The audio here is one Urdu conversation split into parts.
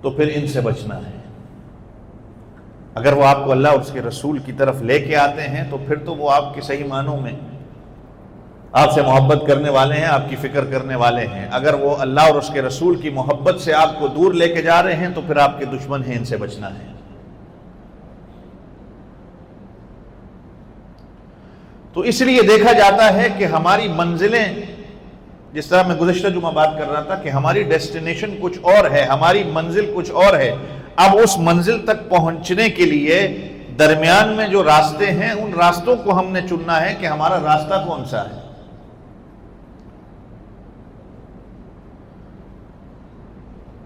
تو پھر ان سے بچنا ہے۔ اگر وہ آپ کو اللہ اور اس کے رسول کی طرف لے کے آتے ہیں تو پھر تو وہ آپ کے صحیح معنوں میں آپ سے محبت کرنے والے ہیں، آپ کی فکر کرنے والے ہیں۔ اگر وہ اللہ اور اس کے رسول کی محبت سے آپ کو دور لے کے جا رہے ہیں تو پھر آپ کے دشمن ہیں، ان سے بچنا ہے۔ تو اس لیے دیکھا جاتا ہے کہ ہماری منزلیں، جس طرح میں گزشتہ جمعہ بات کر رہا تھا کہ ہماری ڈیسٹینیشن کچھ اور ہے، ہماری منزل کچھ اور ہے۔ اب اس منزل تک پہنچنے کے لیے درمیان میں جو راستے ہیں ان راستوں کو ہم نے چننا ہے کہ ہمارا راستہ کون سا ہے۔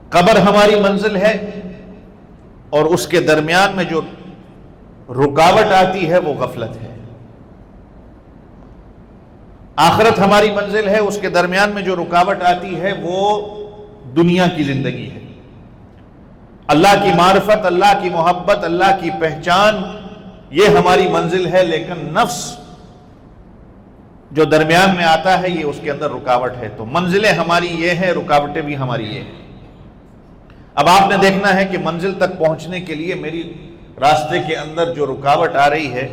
قبر ہماری منزل ہے اور اس کے درمیان میں جو رکاوٹ آتی ہے وہ غفلت ہے۔ آخرت ہماری منزل ہے، اس کے درمیان میں جو رکاوٹ آتی ہے وہ دنیا کی زندگی ہے۔ اللہ کی معرفت، اللہ کی محبت، اللہ کی پہچان، یہ ہماری منزل ہے، لیکن نفس جو درمیان میں آتا ہے یہ اس کے اندر رکاوٹ ہے۔ تو منزلیں ہماری یہ ہیں، رکاوٹیں بھی ہماری یہ ہیں۔ اب آپ نے دیکھنا ہے کہ منزل تک پہنچنے کے لیے میری راستے کے اندر جو رکاوٹ آ رہی ہے،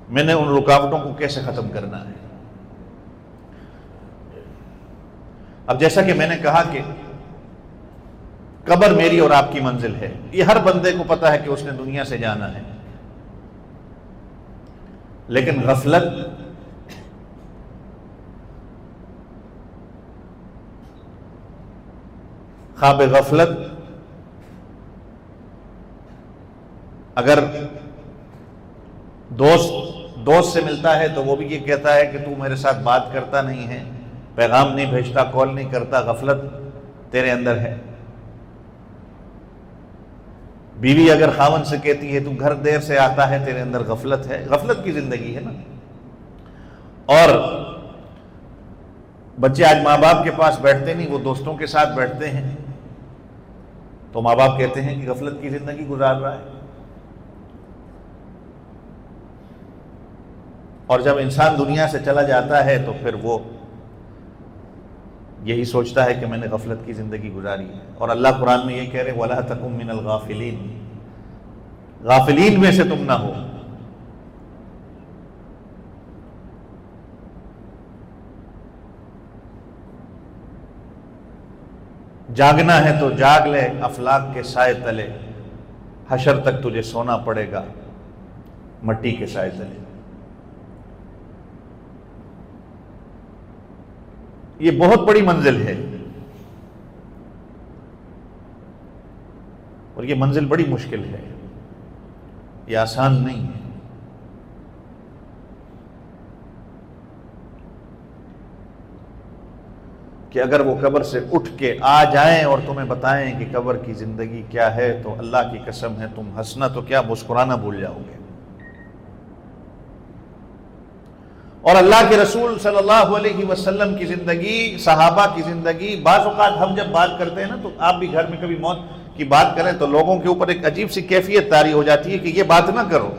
میں نے ان رکاوٹوں کو کیسے ختم کرنا ہے۔ اب جیسا کہ میں نے کہا کہ قبر میری اور آپ کی منزل ہے، یہ ہر بندے کو پتا ہے کہ اس نے دنیا سے جانا ہے، لیکن غفلت خواب غفلت اگر دوست سے ملتا ہے تو وہ بھی یہ کہتا ہے کہ تو میرے ساتھ بات کرتا نہیں ہے، پیغام نہیں بھیجتا، کال نہیں کرتا، غفلت تیرے اندر ہے۔ بیوی اگر خاوند سے کہتی ہے تو گھر دیر سے آتا ہے، تیرے اندر غفلت ہے، غفلت کی زندگی ہے نا۔ اور بچے آج ماں باپ کے پاس بیٹھتے نہیں، وہ دوستوں کے ساتھ بیٹھتے ہیں، تو ماں باپ کہتے ہیں کہ غفلت کی زندگی گزار رہا ہے۔ اور جب انسان دنیا سے چلا جاتا ہے تو پھر وہ یہی سوچتا ہے کہ میں نے غفلت کی زندگی گزاری ہے۔ اور اللہ قرآن میں یہ کہہ رہے وَلَا تَكُن مِّنَ الْغَافِلِينَ، غافلین میں سے تم نہ ہو۔ جاگنا ہے تو جاگ لے افلاک کے سائے تلے، حشر تک تجھے سونا پڑے گا مٹی کے سائے تلے۔ یہ بہت بڑی منزل ہے اور یہ منزل بڑی مشکل ہے، یہ آسان نہیں ہے۔ کہ اگر وہ قبر سے اٹھ کے آ جائیں اور تمہیں بتائیں کہ قبر کی زندگی کیا ہے تو اللہ کی قسم ہے تم ہنسنا تو کیا مسکرانا بھول جاؤ گے۔ اور اللہ کے رسول صلی اللہ علیہ وسلم کی زندگی، صحابہ کی زندگی، بعض اوقات ہم جب بات کرتے ہیں نا تو آپ بھی گھر میں کبھی موت کی بات کریں تو لوگوں کے اوپر ایک عجیب سی کیفیت طاری ہو جاتی ہے کہ یہ بات نہ کرو،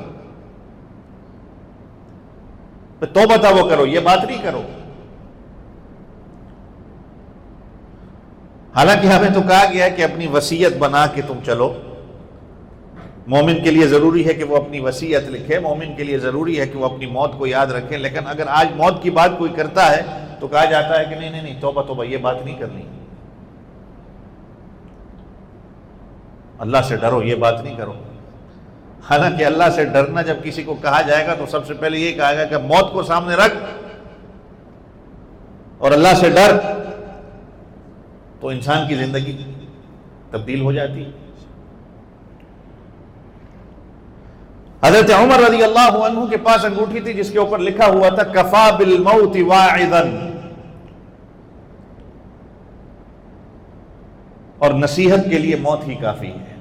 توبہ وہ کرو، یہ بات نہیں کرو۔ حالانکہ ہمیں تو کہا گیا ہے کہ اپنی وصیت بنا کے تم چلو۔ مومن کے لیے ضروری ہے کہ وہ اپنی وصیت لکھے، مومن کے لیے ضروری ہے کہ وہ اپنی موت کو یاد رکھے، لیکن اگر آج موت کی بات کوئی کرتا ہے تو کہا جاتا ہے کہ نہیں توبہ یہ بات نہیں کرنی، اللہ سے ڈرو، یہ بات نہیں کرو۔ حالانکہ اللہ سے ڈرنا جب کسی کو کہا جائے گا تو سب سے پہلے یہ کہا گا کہ موت کو سامنے رکھ اور اللہ سے ڈر، تو انسان کی زندگی تبدیل ہو جاتی۔ حضرت عمر رضی اللہ عنہ کے پاس انگوٹھی تھی جس کے اوپر لکھا ہوا تھا کفا بالموت واعظا، اور نصیحت کے لیے موت ہی کافی ہے۔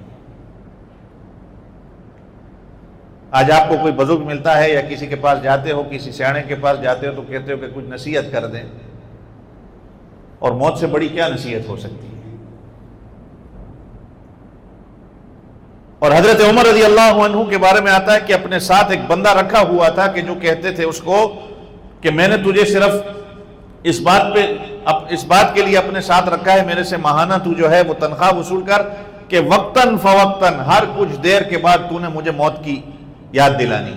آج آپ کو کوئی بزرگ ملتا ہے یا کسی کے پاس جاتے ہو، کسی سیانے کے پاس جاتے ہو تو کہتے ہو کہ کچھ نصیحت کر دیں، اور موت سے بڑی کیا نصیحت ہو سکتی ہے۔ اور حضرت عمر رضی اللہ عنہ کے بارے میں آتا ہے کہ اپنے ساتھ ایک بندہ رکھا ہوا تھا کہ جو کہتے تھے اس کو کہ میں نے تجھے صرف اس بات پہ اب اس بات کے لیے اپنے ساتھ رکھا ہے میرے سے ماہانہ تو جو ہے وہ تنخواہ وصول کر کہ وقتاً فوقتاً ہر کچھ دیر کے بعد تو نے مجھے موت کی یاد دلانی.